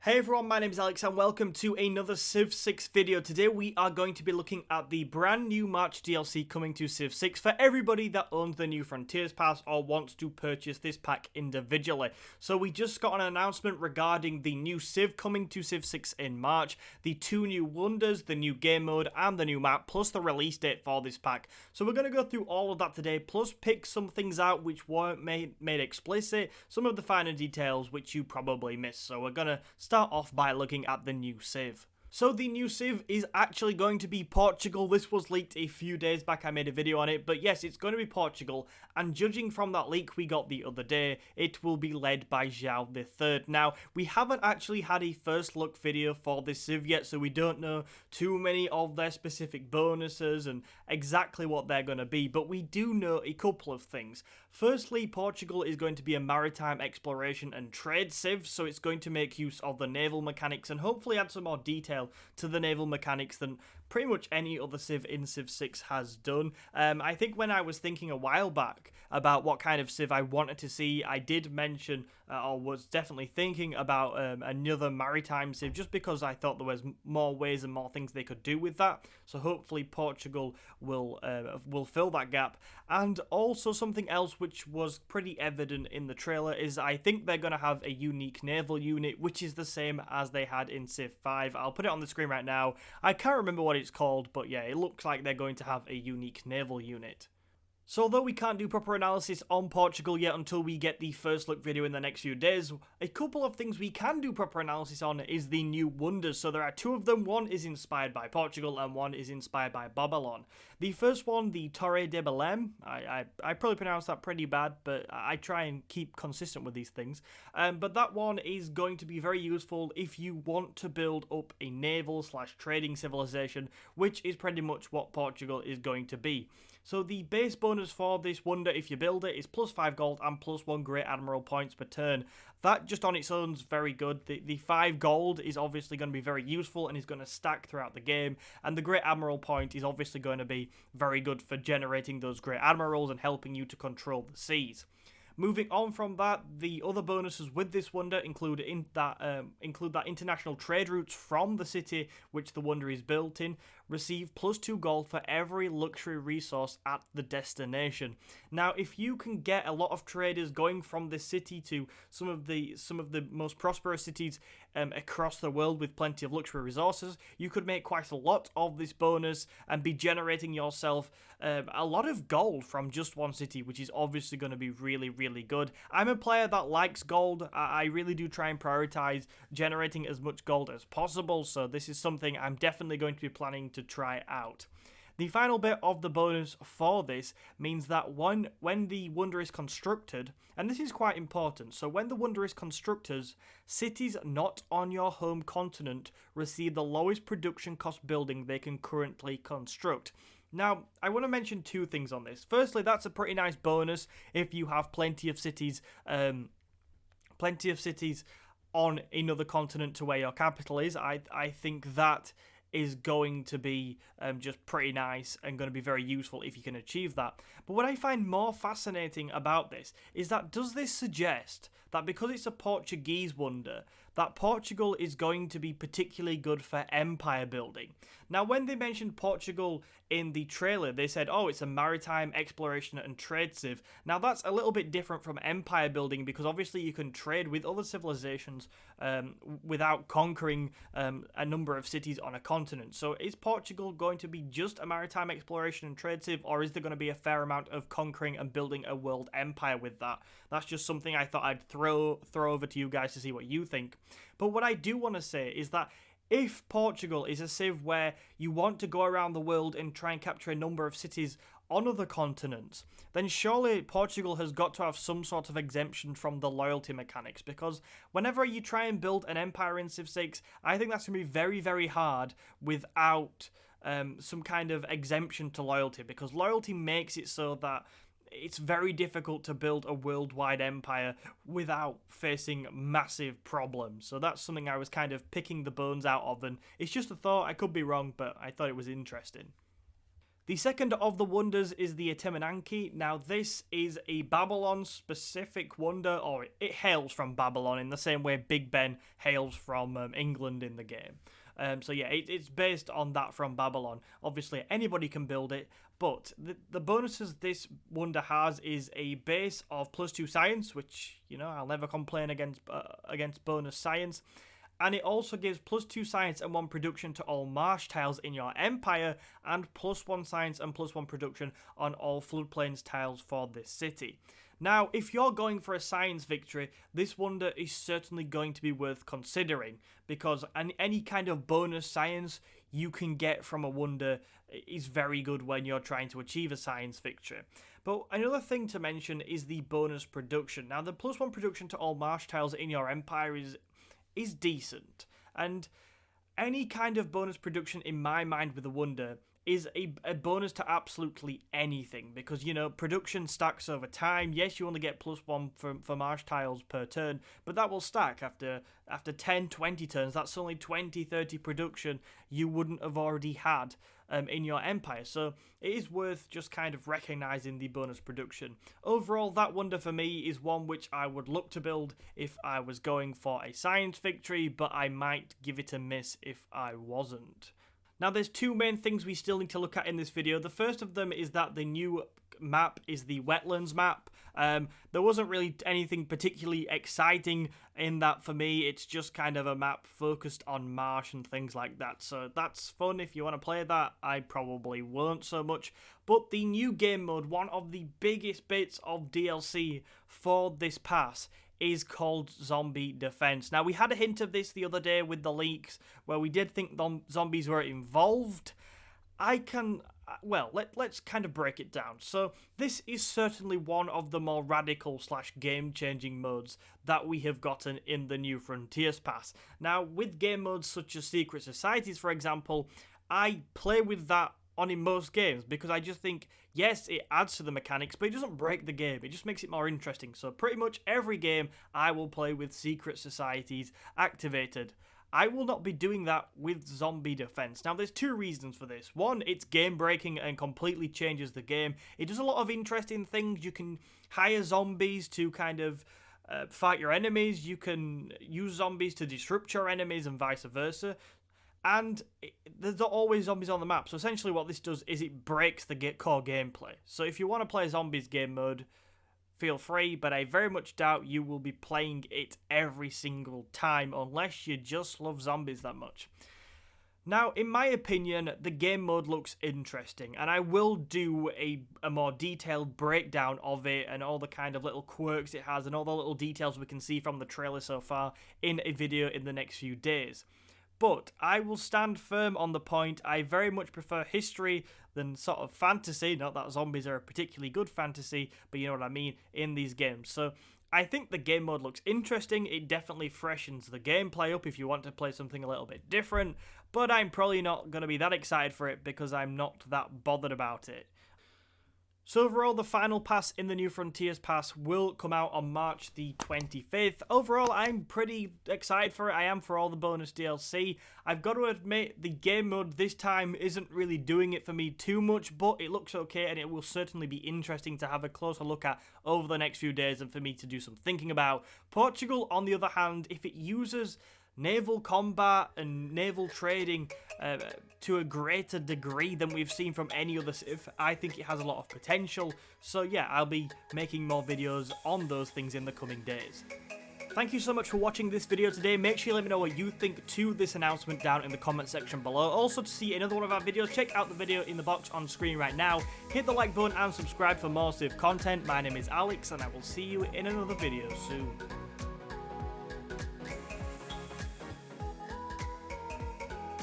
Hey everyone, my name is Alex and welcome to another Civ 6 video. Today we are going to be looking at the brand new March DLC coming to Civ 6 for everybody that owns the New Frontiers Pass or wants to purchase this pack individually. So we just got an announcement regarding the new Civ coming to Civ 6 in March, the two new wonders, the new game mode and the new map, plus the release date for this pack. So we're going to go through all of that today, plus pick some things out which weren't made explicit, some of the finer details which you probably missed. So we're going to start off by looking at the new Civ. So the new Civ is actually going to be Portugal. This was leaked a few days back. I made a video on it, but yes, it's going to be Portugal. And judging from that leak we got the other day, it will be led by João III. Now, we haven't actually had a first look video for this Civ yet, so we don't know too many of their specific bonuses and exactly what they're going to be, but we do know a couple of things. Firstly, Portugal is going to be a maritime exploration and trade Civ, so it's going to make use of the naval mechanics and hopefully add some more detail to the naval mechanics than pretty much any other Civ in Civ 6 has done. I think when I was thinking a while back about what kind of Civ I wanted to see, I did mention, or was definitely thinking about another maritime Civ, just because I thought there was more ways and more things they could do with that. So hopefully Portugal will fill that gap. And also something else which was pretty evident in the trailer is I think they're going to have a unique naval unit, which is the same as they had in Civ 5. I'll put it on the screen right now. I can't remember what it's called, but yeah, it looks like they're going to have a unique naval unit. So although we can't do proper analysis on Portugal yet until we get the first look video in the next few days, a couple of things we can do proper analysis on is the new wonders. So there are two of them. One is inspired by Portugal and one is inspired by Babylon. The first one, the Torre de Belém, I probably pronounced that pretty bad, but I try and keep consistent with these things. But that one is going to be very useful if you want to build up a naval/trading civilization, which is pretty much what Portugal is going to be. So the base bonus for this wonder, if you build it, is plus 5 gold and plus 1 Great Admiral points per turn. That just on its own is very good. The 5 gold is obviously going to be very useful and is going to stack throughout the game. And the Great Admiral point is obviously going to be very good for generating those Great Admirals and helping you to control the seas. Moving on from that, the other bonuses with this wonder include that international trade routes from the city which the wonder is built in receive plus 2 gold for every luxury resource at the destination. Now, if you can get a lot of traders going from this city to some of the most prosperous cities across the world with plenty of luxury resources, you could make quite a lot of this bonus and be generating yourself a lot of gold from just one city, which is obviously going to be really, really good. I'm a player that likes gold. I really do try and prioritize generating as much gold as possible, so this is something I'm definitely going to be planning to try out. The final bit of the bonus for this means that when the wonder is constructed, and this is quite important, so when the wonder is constructed, cities not on your home continent receive the lowest production cost building they can currently construct. Now, I want to mention two things on this. Firstly, that's a pretty nice bonus if you have plenty of cities on another continent to where your capital is. I think that is going to be just pretty nice and going to be very useful if you can achieve that. But what I find more fascinating about this is that does this suggest that because it's a Portuguese wonder, that Portugal is going to be particularly good for empire building? Now, when they mentioned Portugal in the trailer, they said, oh, it's a maritime exploration and trade civ. Now, that's a little bit different from empire building because obviously you can trade with other civilizations without conquering a number of cities on a continent. So is Portugal going to be just a maritime exploration and trade civ, or is there going to be a fair amount of conquering and building a world empire with that? That's just something I thought I'd throw over to you guys to see what you think. But what I do want to say is that if Portugal is a civ where you want to go around the world and try and capture a number of cities on other continents, then surely Portugal has got to have some sort of exemption from the loyalty mechanics, because whenever you try and build an empire in Civ 6, I think that's going to be very, very hard without some kind of exemption to loyalty, because loyalty makes it so that it's very difficult to build a worldwide empire without facing massive problems. So that's something I was kind of picking the bones out of, and it's just a thought. I could be wrong, but I thought it was interesting. The second of the wonders is the Etemenanki. Now this is a Babylon specific wonder, or it hails from Babylon in the same way Big Ben hails from England in the game. So yeah, it's based on that from Babylon. Obviously anybody can build it, but the bonuses this wonder has is a base of +2 science, which, you know, I'll never complain against bonus science. And it also gives +2 science and 1 production to all marsh tiles in your empire, and +1 science and +1 production on all floodplains tiles for this city. Now, if you're going for a science victory, this wonder is certainly going to be worth considering, because any kind of bonus science you can get from a wonder is very good when you're trying to achieve a science victory. But another thing to mention is the bonus production. Now, the +1 production to all marsh tiles in your empire is decent, and any kind of bonus production in my mind with a wonder is a bonus to absolutely anything, because, you know, production stacks over time. Yes, you only get +1 for marsh tiles per turn, but that will stack after 10, 20 turns. That's only 20, 30 production you wouldn't have already had in your empire. So it is worth just kind of recognizing the bonus production. Overall, that wonder for me is one which I would look to build if I was going for a science victory, but I might give it a miss if I wasn't. Now, there's two main things we still need to look at in this video. The first of them is that the new map is the wetlands map. There wasn't really anything particularly exciting in that for me. It's just kind of a map focused on marsh and things like that. So that's fun if you want to play that. I probably won't so much. But the new game mode, one of the biggest bits of DLC for this pass, is called Zombie Defense. Now, we had a hint of this the other day with the leaks, where we did think zombies were involved. Well, let's kind of break it down. So, this is certainly one of the more radical / game-changing modes that we have gotten in the New Frontiers Pass. Now, with game modes such as Secret Societies, for example, I play with that on in most games, because I just think, yes, it adds to the mechanics, but it doesn't break the game. It just makes it more interesting. So pretty much every game I will play with Secret Societies activated. I will not be doing that with Zombie Defense. Now, there's two reasons for this. One, it's game breaking and completely changes the game. It does a lot of interesting things. You can hire zombies to kind of fight your enemies. You can use zombies to disrupt your enemies and vice versa. And there's not always zombies on the map. So essentially what this does is it breaks the core gameplay. So if you want to play zombies game mode, feel free, but I very much doubt you will be playing it every single time unless you just love zombies that much. Now, in my opinion, the game mode looks interesting, and I will do a more detailed breakdown of it and all the kind of little quirks it has and all the little details we can see from the trailer so far in a video in the next few days. But I will stand firm on the point, I very much prefer history than sort of fantasy. Not that zombies are a particularly good fantasy, but you know what I mean, in these games. So I think the game mode looks interesting. It definitely freshens the gameplay up if you want to play something a little bit different. But I'm probably not going to be that excited for it because I'm not that bothered about it. So overall, the final pass in the New Frontiers Pass will come out on March the 25th. Overall, I'm pretty excited for it. I am for all the bonus DLC. I've got to admit, the game mode this time isn't really doing it for me too much, but it looks okay, and it will certainly be interesting to have a closer look at over the next few days and for me to do some thinking about. Portugal, on the other hand, if it uses naval combat and naval trading to a greater degree than we've seen from any other civ, I think it has a lot of potential. So yeah, I'll be making more videos on those things in the coming days. Thank you so much for watching this video today. Make sure you let me know what you think to this announcement down in the comment section below. Also, to see another one of our videos, check out the video in the box on screen right now. Hit the like button and subscribe for more Civ content. My name is Alex, and I will see you in another video soon.